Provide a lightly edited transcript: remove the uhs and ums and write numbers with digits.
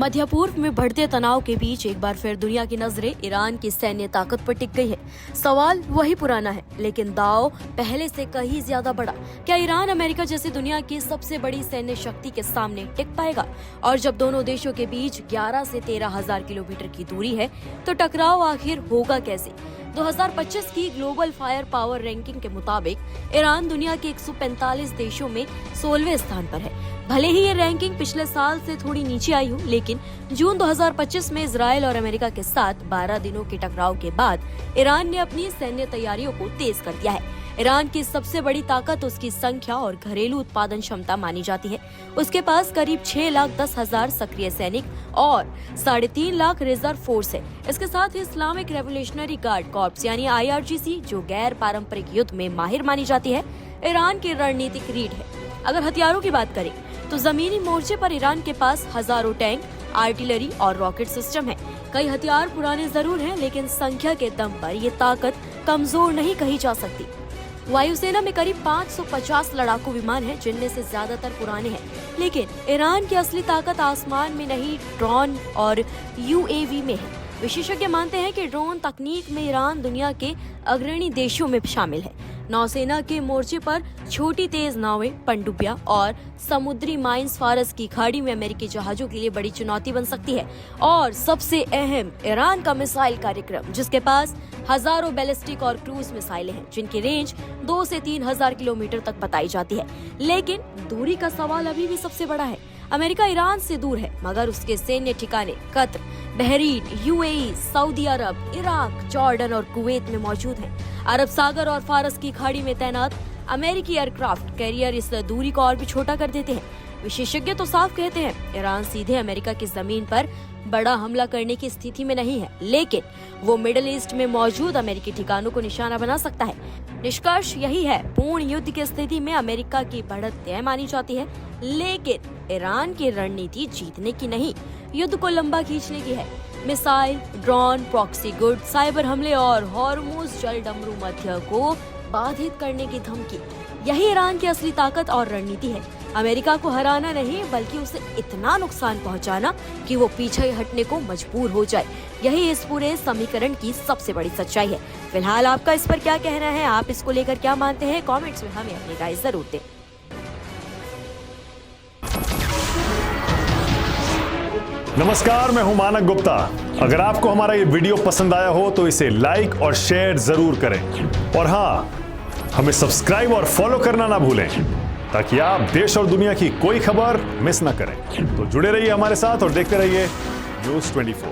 मध्य पूर्व में बढ़ते तनाव के बीच एक बार फिर दुनिया की नजरें ईरान की सैन्य ताकत पर टिक गई है। सवाल वही पुराना है, लेकिन दांव पहले से कहीं ज्यादा बड़ा। क्या ईरान अमेरिका जैसी दुनिया की सबसे बड़ी सैन्य शक्ति के सामने टिक पाएगा? और जब दोनों देशों के बीच 11 से 13,000 किलोमीटर की दूरी है, तो टकराव आखिर होगा कैसे? 2025 की ग्लोबल फायर पावर रैंकिंग के मुताबिक ईरान दुनिया के 145 देशों में 16वें स्थान पर है। भले ही ये रैंकिंग पिछले साल से थोड़ी नीचे आई हो, लेकिन जून 2025 में इजराइल और अमेरिका के साथ 12 दिनों के टकराव के बाद ईरान ने अपनी सैन्य तैयारियों को तेज कर दिया है। ईरान की सबसे बड़ी ताकत उसकी संख्या और घरेलू उत्पादन क्षमता मानी जाती है। उसके पास करीब 6,10,000 सक्रिय सैनिक और 3.5 लाख रिजर्व फोर्स है। इसके साथ ही इस्लामिक रेवोल्यूशनरी गार्ड कॉर्प्स यानी IRGC, जो गैर पारंपरिक युद्ध में माहिर मानी जाती है, ईरान की रणनीतिक रीढ़ है। अगर हथियारों की बात करें तो जमीनी मोर्चे पर ईरान के पास हजारों टैंक, आर्टिलरी और रॉकेट सिस्टम है। कई हथियार पुराने जरूर हैं, लेकिन संख्या के दम पर ये ताकत कमजोर नहीं कही जा सकती। वायुसेना में करीब 550 लड़ाकू विमान हैं, जिनमें से ज्यादातर पुराने हैं। लेकिन ईरान की असली ताकत आसमान में नहीं, ड्रोन और UAV में है। विशेषज्ञ मानते हैं कि ड्रोन तकनीक में ईरान दुनिया के अग्रणी देशों में शामिल है। नौसेना के मोर्चे पर छोटी तेज नावें, पनडुब्बियां और समुद्री माइंस फारस की खाड़ी में अमेरिकी जहाजों के लिए बड़ी चुनौती बन सकती है। और सबसे अहम, ईरान का मिसाइल कार्यक्रम, जिसके पास हजारों बैलिस्टिक और क्रूज मिसाइलें हैं, जिनकी रेंज 2 से 3,000 किलोमीटर तक बताई जाती है। लेकिन दूरी का सवाल अभी भी सबसे बड़ा है। अमेरिका ईरान से दूर है, मगर उसके सैन्य ठिकाने कतर, बहरीन, UAE, सऊदी अरब, इराक, जॉर्डन और कुवैत में मौजूद हैं। अरब सागर और फारस की खाड़ी में तैनात अमेरिकी एयरक्राफ्ट कैरियर इस दूरी को और भी छोटा कर देते हैं। विशेषज्ञ तो साफ कहते हैं, ईरान सीधे अमेरिका की जमीन पर बड़ा हमला करने की स्थिति में नहीं है, लेकिन वो मिडिल ईस्ट में मौजूद अमेरिकी ठिकानों को निशाना बना सकता है। निष्कर्ष यही है, पूर्ण युद्ध की स्थिति में अमेरिका की बढ़त तय मानी जाती है, लेकिन ईरान की रणनीति जीतने की नहीं, युद्ध को लंबा खींचने की है। Missile, drone, proxy good, cyber हमले और हॉर्मुज जल डमरू मध्य को बाधित करने की धमकी, यही ईरान की असली ताकत और रणनीति है। अमेरिका को हराना नहीं, बल्कि उसे इतना नुकसान पहुंचाना कि वो पीछे हटने को मजबूर हो जाए, यही इस पूरे समीकरण की सबसे बड़ी सच्चाई है। फिलहाल आपका इस पर क्या कहना है? आप इसको लेकर क्या मानते हैं? कमेंट्स में हमें अपनी राय जरूर दें। नमस्कार, मैं हूं मानक गुप्ता। अगर आपको हमारा ये वीडियो पसंद आया हो तो इसे लाइक और शेयर जरूर करें, और हाँ, हमें सब्सक्राइब और फॉलो करना ना भूलें, ताकि आप देश और दुनिया की कोई खबर मिस ना करें। तो जुड़े रहिए हमारे साथ और देखते रहिए News 24।